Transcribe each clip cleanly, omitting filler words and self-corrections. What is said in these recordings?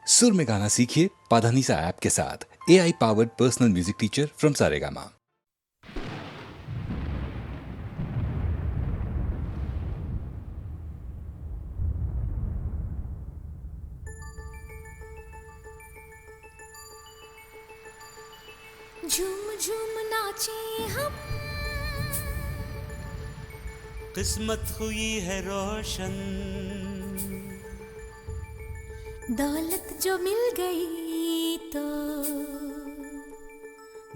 सुर में गाना सीखिए पाधानीसा ऐप के साथ। AI powered personal music teacher from Saregama. झूम झूम नाचे हम, किस्मत हुई है रोशन, दौलत जो मिल गई तो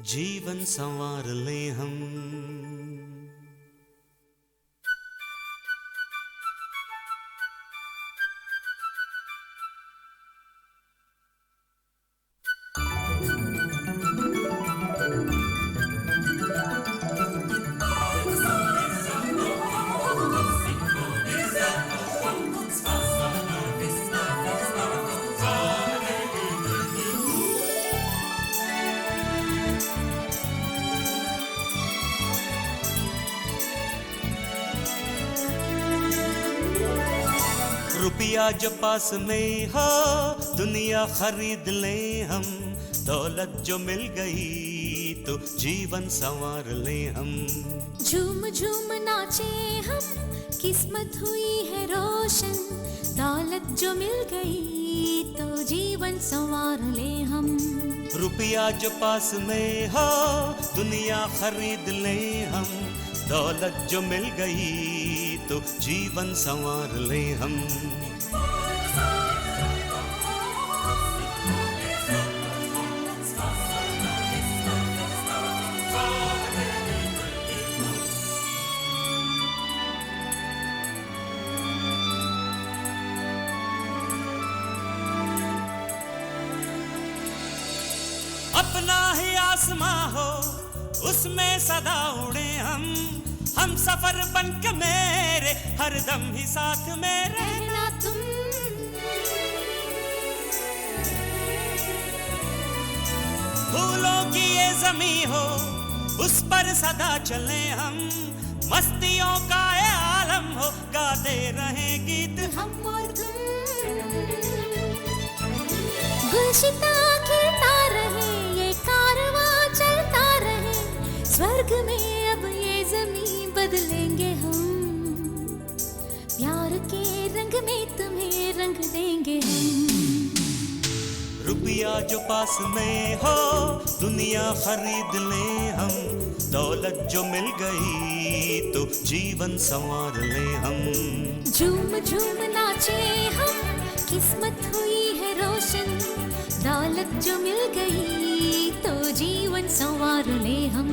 जीवन संवार ले हम। रुपया जो पास में हो दुनिया खरीद ले हम, दौलत जो मिल गई तो जीवन संवार ले हम। झूम झूम नाचे हम, किस्मत हुई है रोशन, दौलत जो मिल गई तो जीवन संवार ले हम। रुपया जो पास में हो दुनिया खरीद ले हम, दौलत जो मिल गई तो जीवन संवार ले हम। अपना ही आसमां हो उसमें सदा उड़े हम सफर बन के मेरे हरदम ही साथ में रहना तुम। फूलों की ये ज़मीं हो उस पर सदा चले हम, मस्तियों का ये आलम हो गाते रहे गीत हम और तुम। गुलशिता खिलता रहे ये कारवां चलता रहे, स्वर्ग में अब ये ज़मीं बदलेंगे हम, प्यार के रंग में तुम्हें रंग देंगे हम। रुपया जो पास में हो दुनिया खरीद ले हम, दौलत जो मिल गई तो जीवन संवार ले हम। झूम झूम नाचे हम, किस्मत हुई है रोशन, दौलत जो मिल गई तो जीवन संवार ले हम।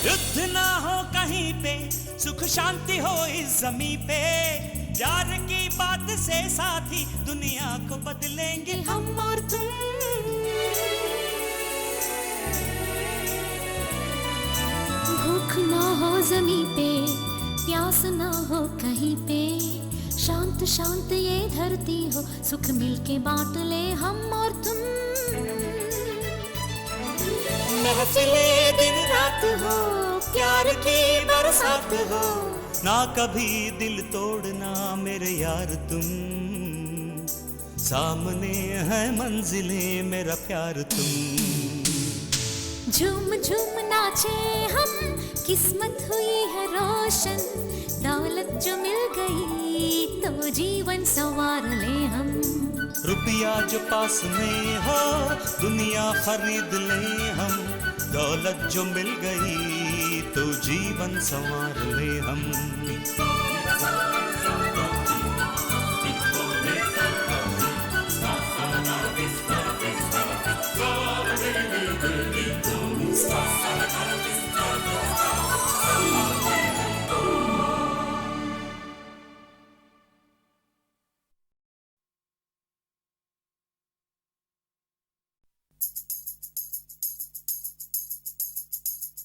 युद्ध ना हो कहीं पे, सुख शांति हो इस जमीन पे, प्यार की बात से साथी दुनिया को बदलेंगे हम और तुम। भूख ना हो जमीन पे, प्यास ना हो कहीं पे, शांत शांत ये धरती हो, सुख मिलके बांट ले हम और तुम। महफिले दिन रात हो, प्यार की बरसात हो, ना कभी दिल तोड़ना मेरे यार तुम, सामने है मंजिले मेरा प्यार तुम। झूम झूम नाचे हम, किस्मत हुई है रोशन, दौलत जो मिल गई तो जीवन संवार ले हम। रुपया जो पास में हो दुनिया खरीद ले हम, दौलत जो मिल गई तो जीवन संवार ले हम।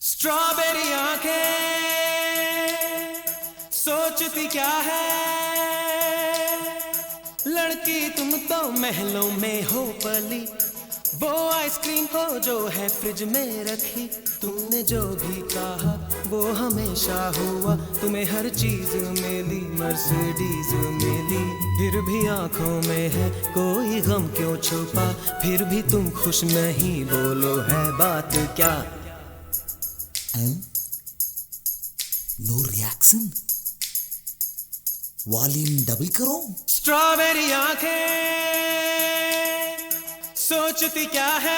स्ट्रॉबेरी आंखें सोच सोचती क्या है लड़की तुम तो महलों में हो पली, वो आइसक्रीम हो जो है फ्रिज में रखी। तुमने जो भी कहा वो हमेशा हुआ, तुम्हें हर चीज मिली, मर्सिडीज मिली। फिर भी आंखों में है कोई गम क्यों छुपा, फिर भी तुम खुश नहीं, बोलो है बात क्या? नो रिएक्शन, वॉल्यूम डबल करो। स्ट्रॉबेरी आंखें सोचती क्या है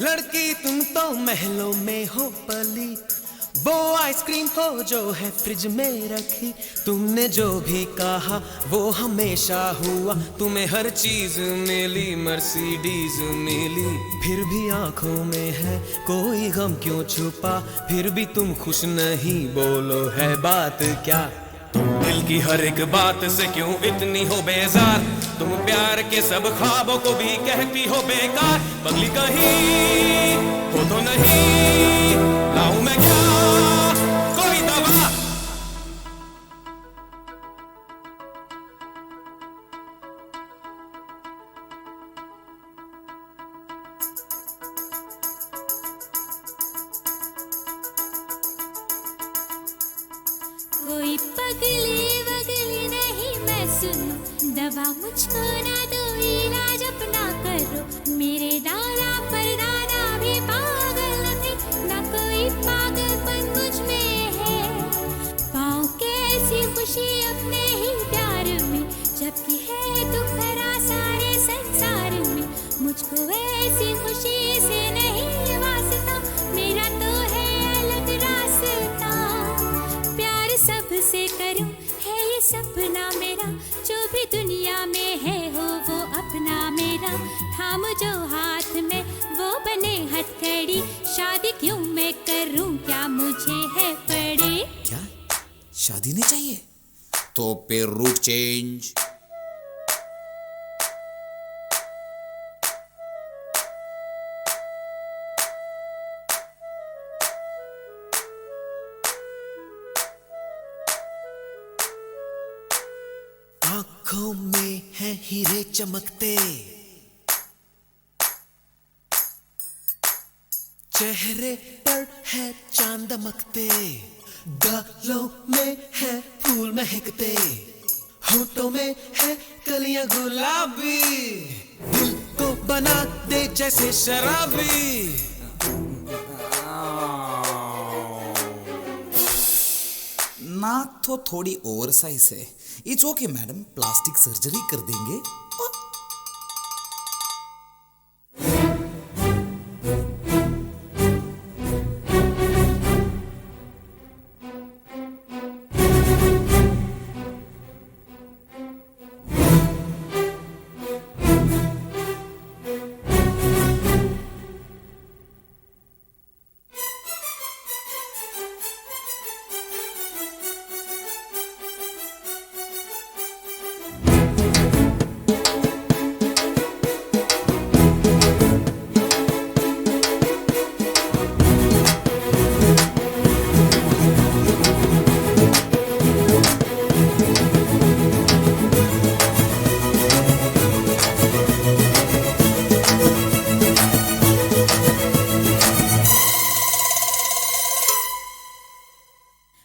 लड़की तुम तो महलों में हो पली, वो आइसक्रीम हो जो है फ्रिज में रखी। तुमने जो भी कहा वो हमेशा हुआ, तुम्हें हर चीज मिली, मर्सिडीज मिली। फिर भी आंखों में है कोई गम क्यों छुपा, फिर भी तुम खुश नहीं, बोलो है बात क्या? तुम दिल की हर एक बात से क्यों इतनी हो बेजार, तुम प्यार के सब ख्वाबों को भी कहती हो बेकार। पगली कहीं हो तो नहीं, लाऊं मैं क्या कोई दवा? कोई पगली वगली नहीं मैं सुनूं, दवा मुझको ना दो, इलाज अपना करो। मेरे दादा परदादा भी पागल थे, ना कोई पागलपन मुझ में है। पाऊं कैसी खुशी अपने ही प्यार में, जबकि है दुख भरा सारे संसार में। मुझको ऐसी खुशी से नहीं वास्ता, मेरा तो है अलग रास्ता। प्यार सबसे करूं है ये सपना मेरा, जो भी दुनिया में है हो वो अपना मेरा। थाम जो हाथ में वो बने हथकड़ी, शादी क्यों मैं करूं, क्या मुझे है पड़े? क्या शादी नहीं चाहिए? तो फिर रूट चेंज। आंखों में है हीरे चमकते, चेहरे पर है चांद दमकते, गालों में है फूल महकते, होठों में है कलियां गुलाबी, दिल को बना दे जैसे शराबी। ना तो थोड़ी ओवर साइज है। It's okay madam, plastic surgery कर देंगे।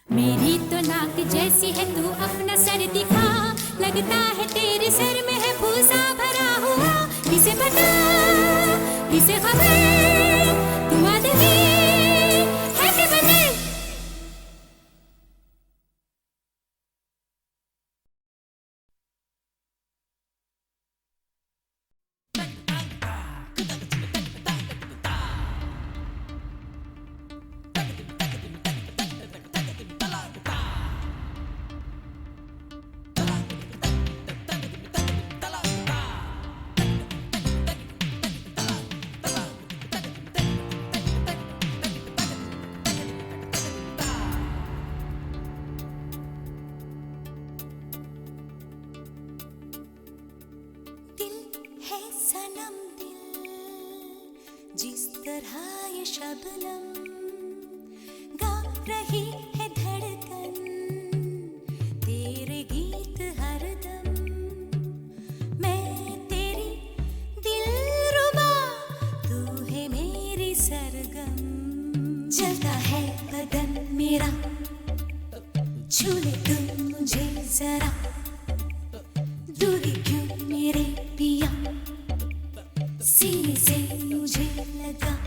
मेरी तो नाक जैसी है, तू अपना सर दिखा, लगता है तेरे सर में है भूसा भरा हुआ। किसे पता किसे खबर, तू आदमी है कि बंदर? सनम दिल जिस तरह ये शबनम गा रही है धड़कन, छू ले तुम मुझे जरा, दूरी क्यों मेरे पिया, सीने से मुझे लगा।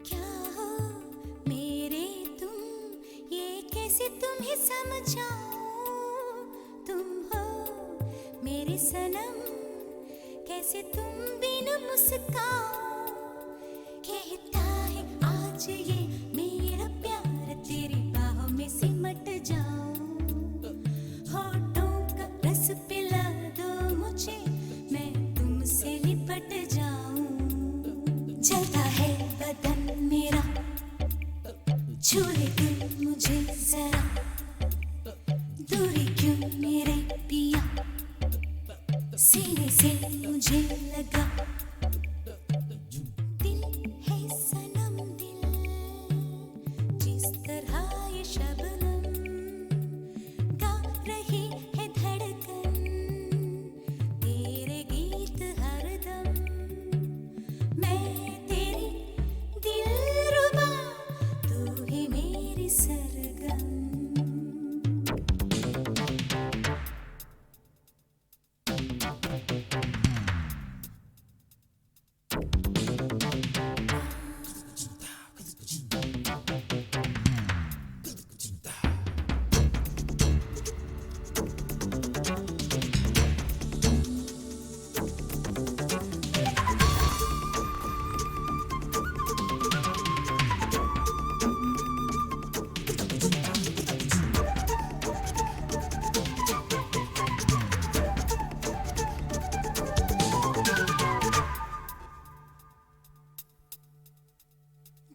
क्या हो मेरे तुम, ये कैसे तुम्हें समझाऊं। तुम हो मेरे सनम, कैसे तुम बिन मुस्काओ। कहता है आज ये मेरा प्यार, तेरी बाहों में सिमट जाऊं। होठों का रस पिला दो मुझे, मैं तुमसे लिपट जाऊं। जलता है बदन मेरा, छू ले तुम मुझे जरा, दूरी क्यों मेरे पिया, सीने से मुझे लगा। दिल है सनम दिल, जिस तरह ये शबनम गा रही है धड़कन, तेरे गीत हरदम। मैं तेरी दिलरुबा, तू ही मेरी सरगम।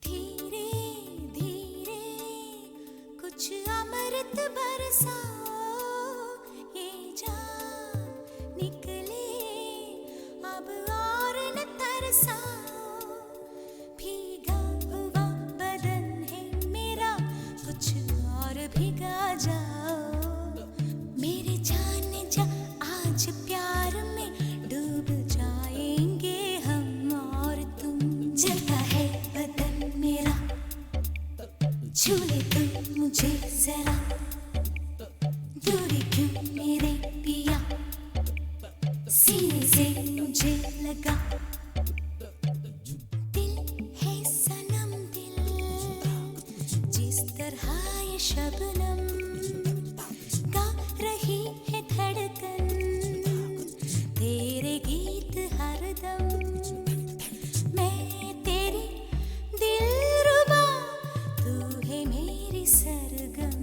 धीरे धीरे कुछ अमृत बरसाओ, ये जान निकले अब और न तरसाओ। भीगा हुआ बदन है मेरा, कुछ और भिगा जाओ। मेरे जान जा आज प्यार में डूब जाएंगे हम और तुम। जलता है बदन मेरा, छू ले तुम मुझे जरा, दूरी क्यों मेरे पिया, सीने से मुझे लगा। दिल है सनम दिल, जिस तरह ये शबनम गा रही है धड़कन, तेरे गीत हरदम। मैं तेरी दिलरुबा, तू है मेरी सरगम।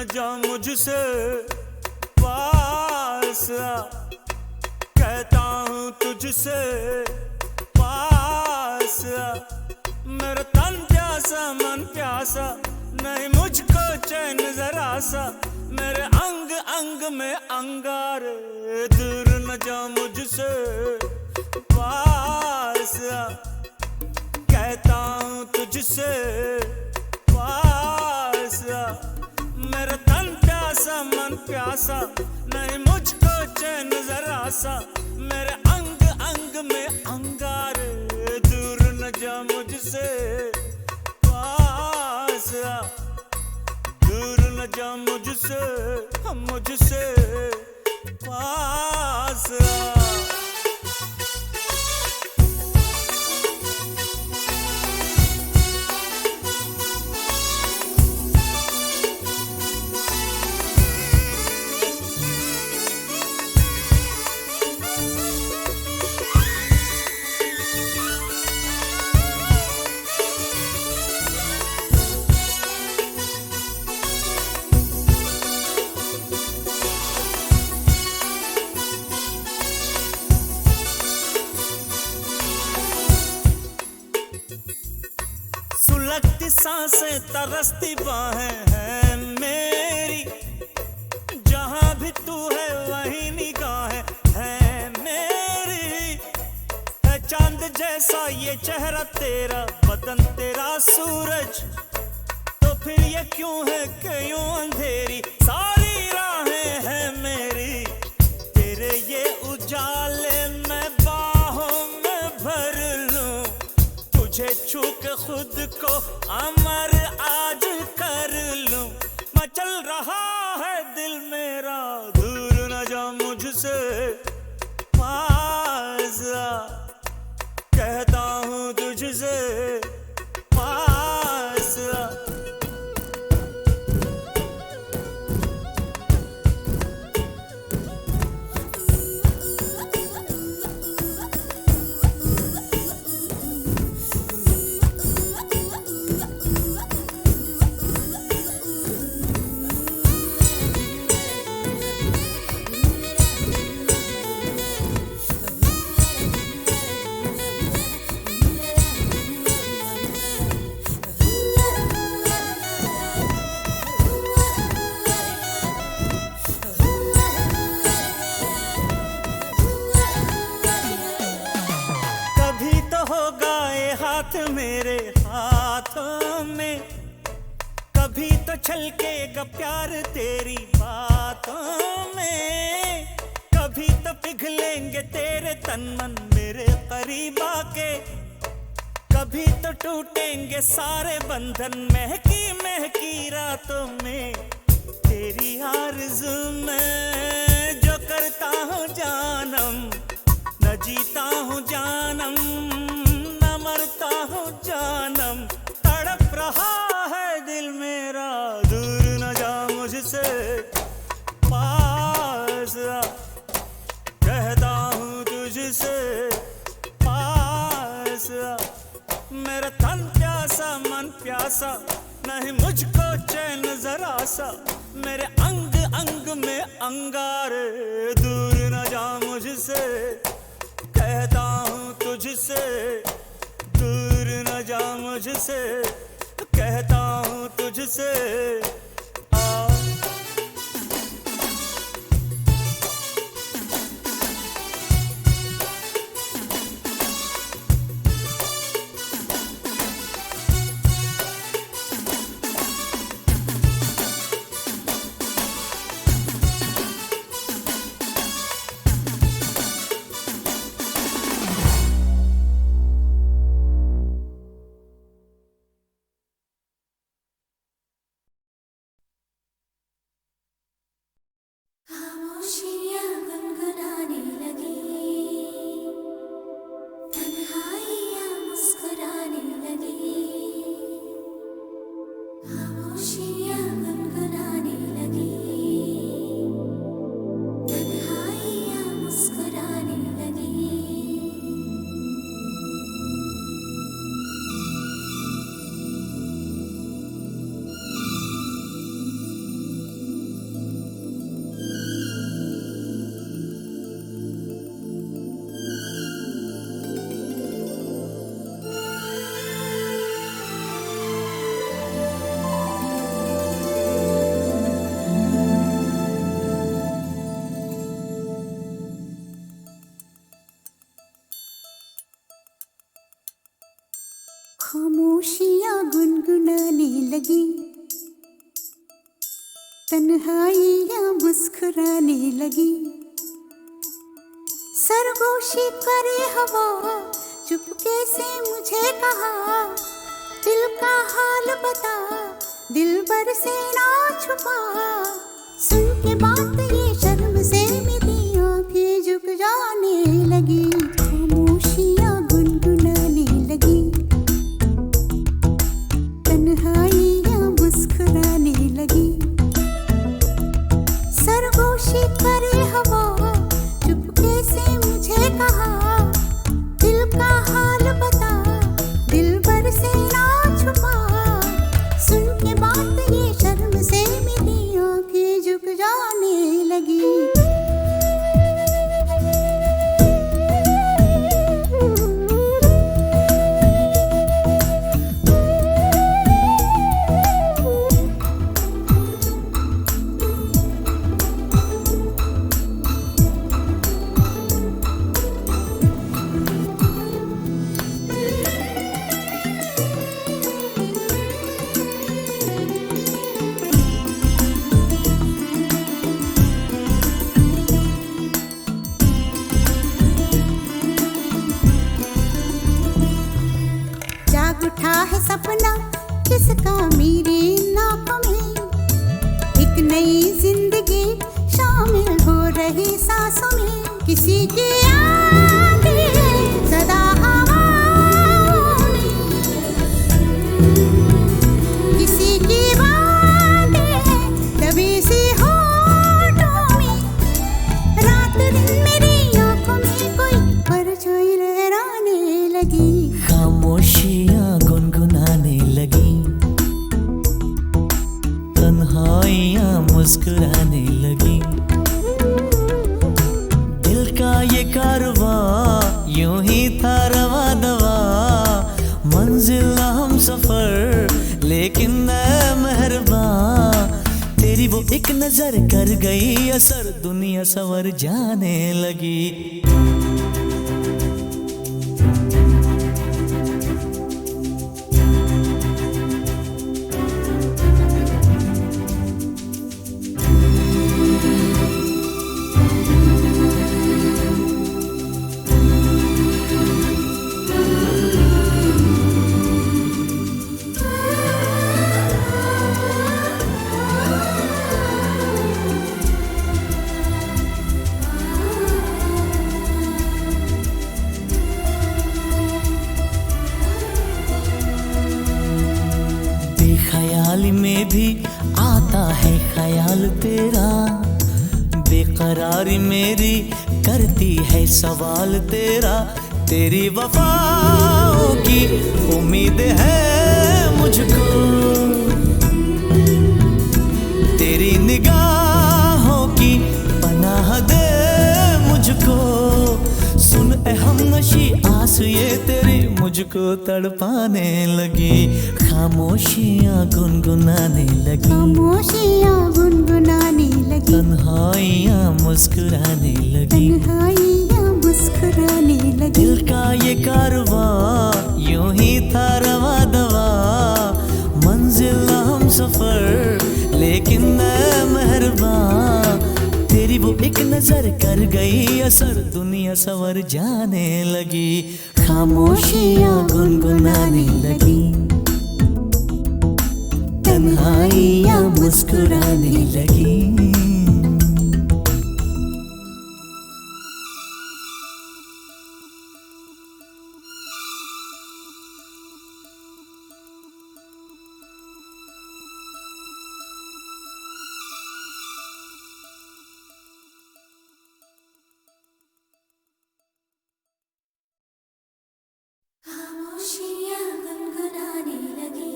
जा मुझसे पास आ, कहता हूँ तुझसे पास आ। मेरा तन प्यासा मन प्यासा, नहीं मुझको चैन जरा सा। मेरे अंग अंग में अंगारे, दूर न जा मुझसे पास सा, नहीं मुझको चैन जरा सा, मेरे अंग अंग में अंगारे, दूर न जा मुझसे पास आ, दूर न जा मुझसे, मुझसे पास आ। सुलगती सांसें तरसती बाहें हैं मेरी, जहां भी तू है वहीं निगाहें हैं मेरी। है चांद जैसा ये चेहरा तेरा, बदन तेरा सूरज, तो फिर ये क्यों है कि यूं अंधेरी सारी राहें हैं मेरी। तेरे ये उजाले मैं बाहों में भर लूं, तुझे छू के खुद को अमर आज कर लूं। मचल रहा है दिल मेरा, दूर न जा मुझसे पास आ, कहता हूँ तुझसे पास आ। हाथ मेरे हाथों में, कभी तो छलकेगा प्यार तेरी बातों में, कभी तो पिघलेंगे तेरे तन मन मेरे करीब आके, कभी तो टूटेंगे सारे बंधन महकी महकी रातों में। तेरी आरज़ू में जो करता हूँ जानम, न जीता हूँ जानम, मरता हूँ जानम, तड़प रहा है दिल मेरा, दूर न जा मुझसे पास आ, कहता हूँ तुझसे पास आ। मेरा तन प्यासा मन प्यासा, नहीं मुझको चैन जरा सा, मेरे अंग अंग में अंगारे, दूर न जा मुझसे, कहता हूँ तुझसे दूर न जा मुझसे, कहता हूँ तुझसे आ। खामोशियाँ गुनगुनाने लगी, तन्हाइयाँ मुस्कुराने लगी, खामोशियाँ गुनगुनाने लगी, तन्हाइयाँ मुस्कुराने लगी। खामोशियाँ गुनगुनाने लगी, तन्हाइयाँ मुस्कुराने लगी। सरगोशी करे हवा, चुपके से मुझे कहा, दिल का हाल बता, दिलबर से ना छुपा। सुन के बात ये शर्म से मेरी आंखें झुक जाने लगी, खामोशियां गुनगुनाने लगी, तन्हाइयां मुस्कुराने लगी। सरगोशी करे हवा, चुपके से मुझे कहा, दिल का हाल बता, दिलबर से ना छुपा। सुन के बात ये शर्म से मेरी आंखें झुक जाने लगी। उठा है सपना किसका मेरी नाकों में, एक नई जिंदगी शामिल हो रही सांसों में। किसी की आंखें सदा हवाओं में, किसी की बातें दबी सी होठों में। रात दिन मेरी आंखों में कोई परछाई लहराने लगी, खामोशियां गुनगुनाने लगी, तन्हाइयां मुस्कुराने लगी। दिल का ये कारवां यूं ही था रवा दवा, मंजिल हम सफर लेकिन मैं मेहरबान। तेरी वो एक नजर कर गई असर, दुनिया संवर जाने लगी। ख्याल में भी आता है ख्याल तेरा, बेकरारी मेरी करती है सवाल तेरा। तेरी वफाओं की उम्मीद है मुझको, तेरी निगाहों की पनाह दे मुझको। सुन ए हमनशी आस ये तेरी मुझको तड़पाने लगी, खामोशियां गुनगुनाने लगी, खामोशियां गुनगुनाने लगी, तन्हाइयां मुस्कुराने लगी, तन्हाइयां मुस्कुराने लगी। दिल का ये कारवां यूं ही था रवा दवा, मंजिल हम सफर लेकिन मैं मेहरबान। तेरी वो एक नजर कर गई असर, दुनिया संवर जाने लगी, खामोशियां गुनगुनाने लगी, तन्हाइयां मुस्कुराने लगी। खामोशियां गुनगुनाने लगी,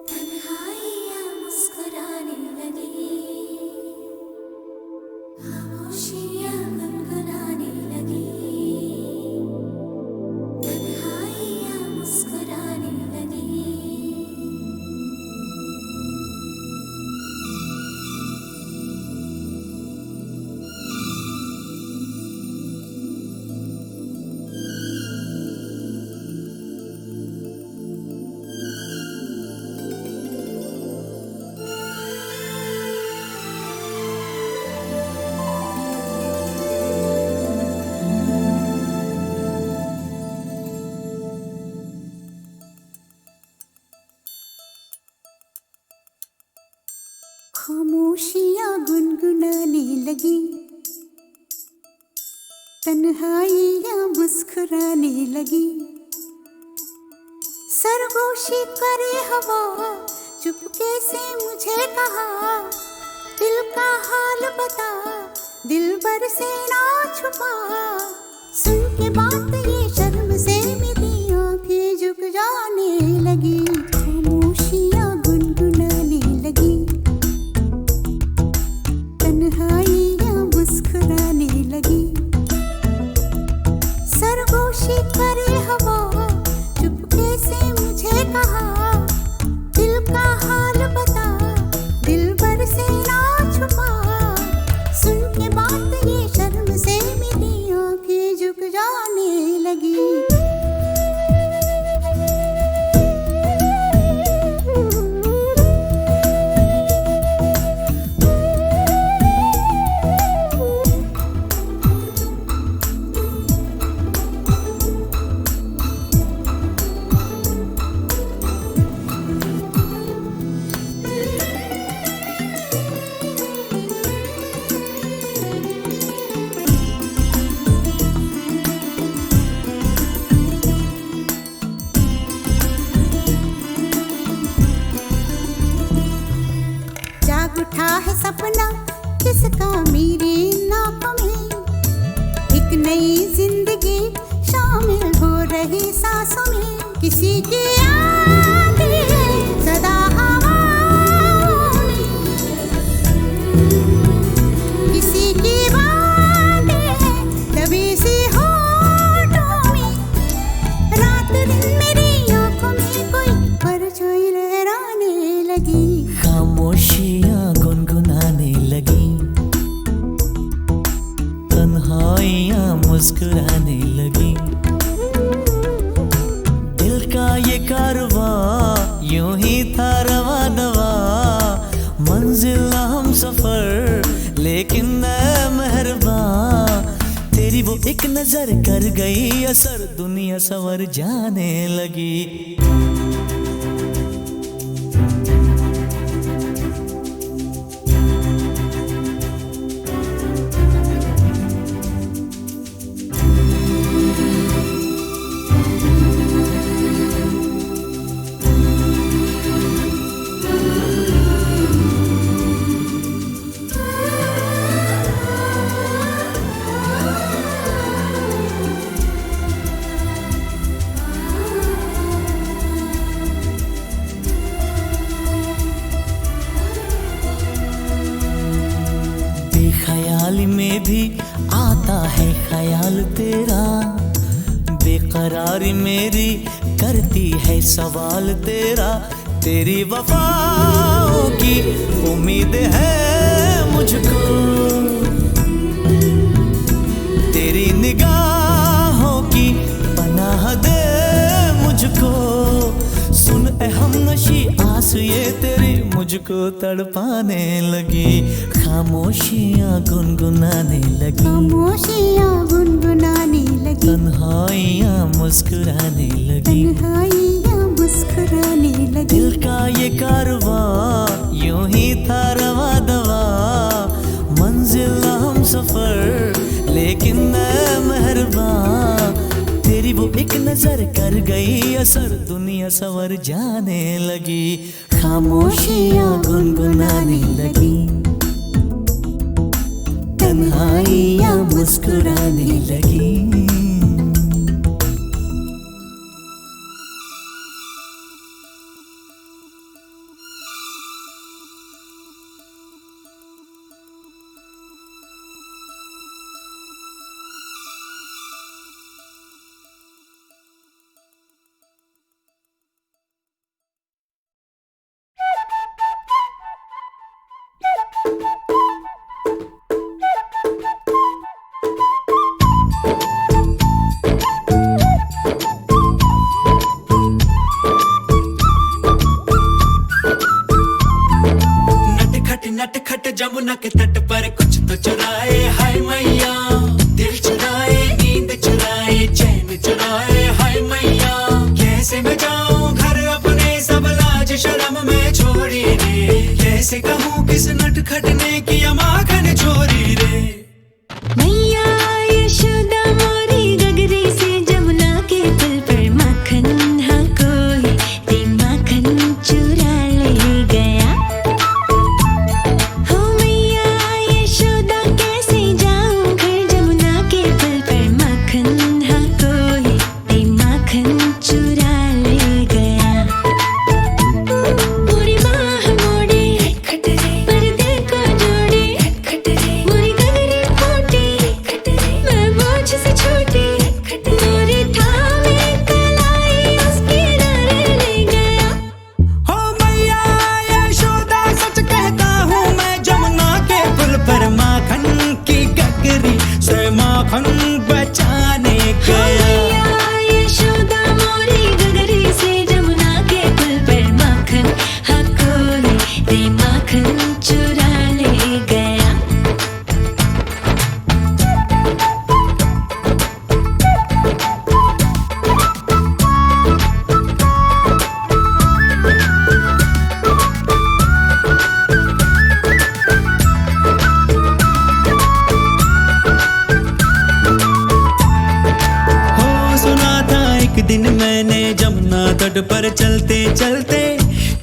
तन्हाइयां मुस्कुराने लगी, खामोशियां गुनगुनाने लगी, तन्हाइयां मुस्कुराने लगी। लगी, तन्हाइयाँ मुस्कुराने लगी। सरगोशी करे हवा, चुपके से मुझे कहा, दिल का हाल बता, दिलबर से ना छुपा। सुन के बात ये शर्म से मेरी आंखें झुक जाने लगी, खामोशियाँ गुनगुनाने लगी, तन्हाइयाँ मुस्कुराने लगी। सरगोशी करे हवा, चुपके से मुझे कहा, दिल का हाल बता, दिलबर से ना छुपा। सुन के बात ये शर्म से मेरी आंखें झुक जाने लगी। उठा है सपना किसका मेरी नाकों में, एक नई जिंदगी शामिल हो रही सांसों में। किसी की आंधी है सदा हवाओं में, किसी की बातें है दबी सी होठों में। रात दिन मेरी आंखों में कोई परछाई लहराने लगी, खामोशियाँ गुनगुनाने लगी, तन्हाइयाँ मुस्कुराने लगी। दिल का ये कारवां यूं ही था रवा दवा, मंजिल हम सफर लेकिन ऐ मेहरबां, तेरी वो एक नजर कर गई असर, दुनिया संवर जाने लगी। ख्याल में भी आता है ख्याल तेरा, बेकरारी मेरी करती है सवाल तेरा। तेरी वफाओं की उम्मीद है मुझको, तेरी निगाहों की पनाह दे मुझको। सुन ए हमनशी आस ये तेरी मुझको तड़पाने लगी, खामोशियाँ गुनगुनाने लगी, खामोशियाँ गुनगुनाने लगी, तन्हाइयाँ मुस्कुराने लगी, तन्हाइयाँ मुस्कुराने लगी। दिल का ये कारवां यूं ही था रवा दवा, मंजिल हम सफर लेकिन ऐ मेहरबां, तेरी वो एक नजर कर गई असर, दुनिया संवर जाने लगी, खामोशियाँ गुनगुनाने लगी, तन्हाइयाँ मुस्कुराने लगी। नटखट जमुना के तट पर कुछ तो चुराए, हाय मैया दिल चुराए, नींद चुराए, चैन चुराए, हाय मैया कैसे मैं जाऊं घर अपने, सब लाज शर्म में छोड़ी रे, कैसे कहूँ किस नटखट ने किया माखन चोरी रे। एक दिन मैंने जमुना तट पर चलते चलते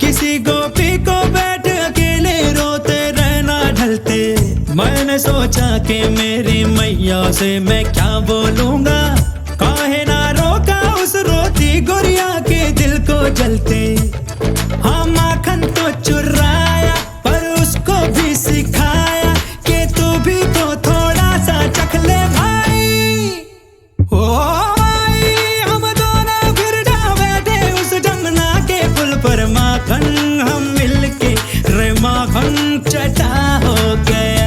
किसी गोपी को बैठ अकेले रोते रहना ढलते। मैंने सोचा कि मेरी मैया से मैं क्या बोलूंगा, काहे ना रोका उस रोती गुड़िया के दिल को जलते। हाँ माखन तो चुराया पर उसको भी सिखाया कि तू भी तो थोड़ा सा चख ले भाई। ओ भाई हम दोनों फिर जा बैठे उस जमुना के पुल पर, माखन हम मिलके रे माखन चटा हो गया।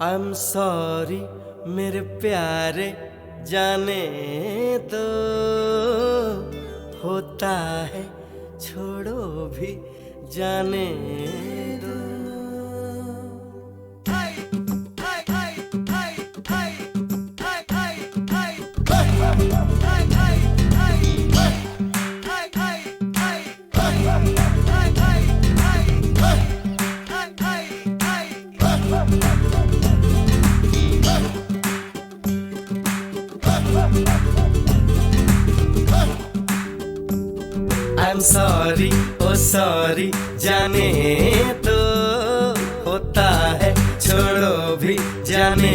I'm sorry मेरे प्यारे जाने दो, होता है छोड़ो भी जाने दो। I'm sorry, oh sorry जाने दो, होता है छोड़ो भी जाने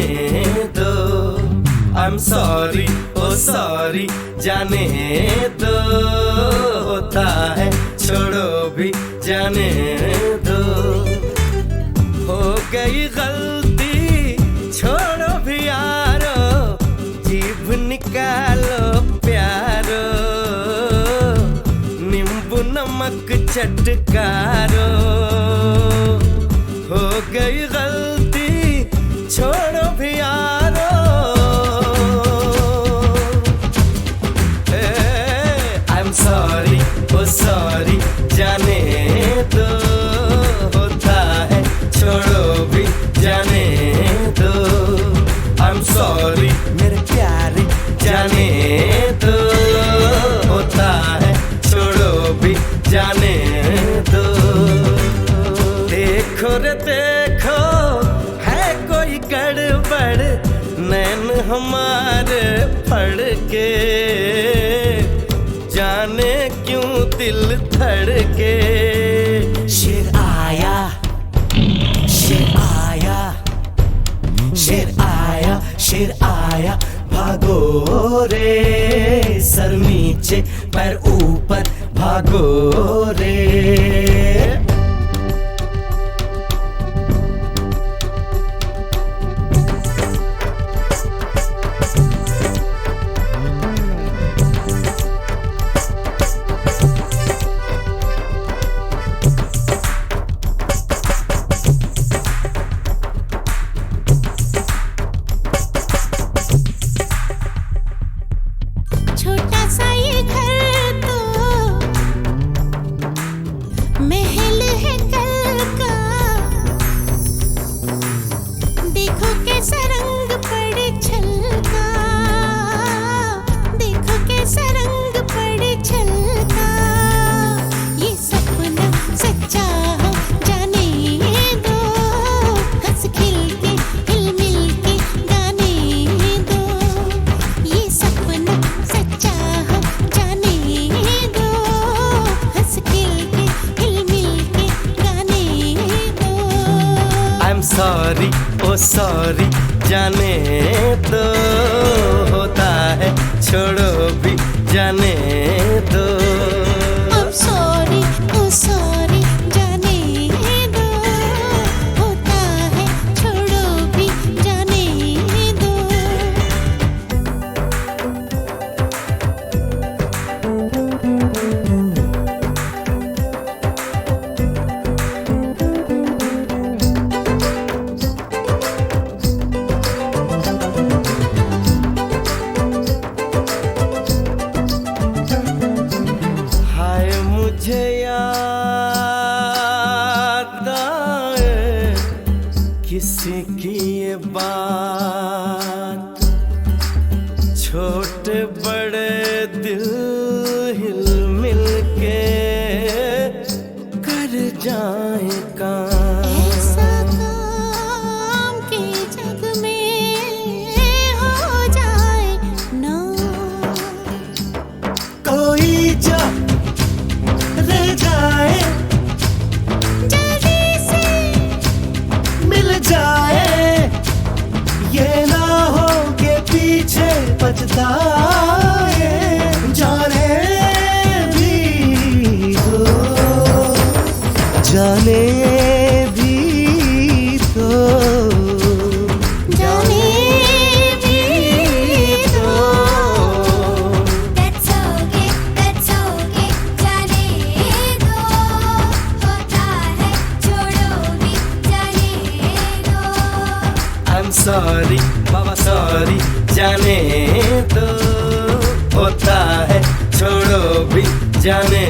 दो। I'm sorry, oh sorry जाने दो, होता है छोड़ो भी जाने दो। हो गई गलती छोड़ो भी यारो, जीभ निकालो प्यारो, नमक चटकारो। हो गई गलती छोड़ो भी यारो, I'm sorry, oh sorry जाने दो, होता है छोड़ो भी जाने दो। I'm sorry मेरे प्यारे जाने दो, होता है छोड़ो भी जाने दो। देख रे देखो है कोई गड़बड़, नैन हमारे फड़ के, जाने क्यों दिल धड़के। शेर आया, शेर आया, शेर आया, शेर आया, भागो रे, सर नीचे पैर ऊपर, भागो रे। छोटा सा ये घर तो महल है कल का, देखो कैसा रंग पड़े छलका, देखो कैसा रंग पड़े छलका। ये सपना सच्चा हो जाने दो, हंस खिल के हिल मिल के गाने दो। ये सपना सच्चा हो जाने दो, हंस खिल के हिल मिल के गाने दो। I am sorry, oh sorry, जाने दो, होता है छोड़ो भी जाने दो। I'm sorry, oh sorry, जाने दो, होता है छोड़ो भी जाने दो। हाय मुझे याद आए किसी की ये बात, छोटे बड़े दिल हिल मिल के कर जाए काम। ऐसा काम के जग में हो जाए ना, कोई जो रह जाए, जल्दी से मिल जाए, ये ना हो के पीछे पछताए, जाने भी दो, जाने भी दो, जाने भी दो। That's okay, जाने दो, होता है छोड़ो भी जाने दो। I am sorry Baba sorry, जाने दो, होता है छोड़ो भी जाने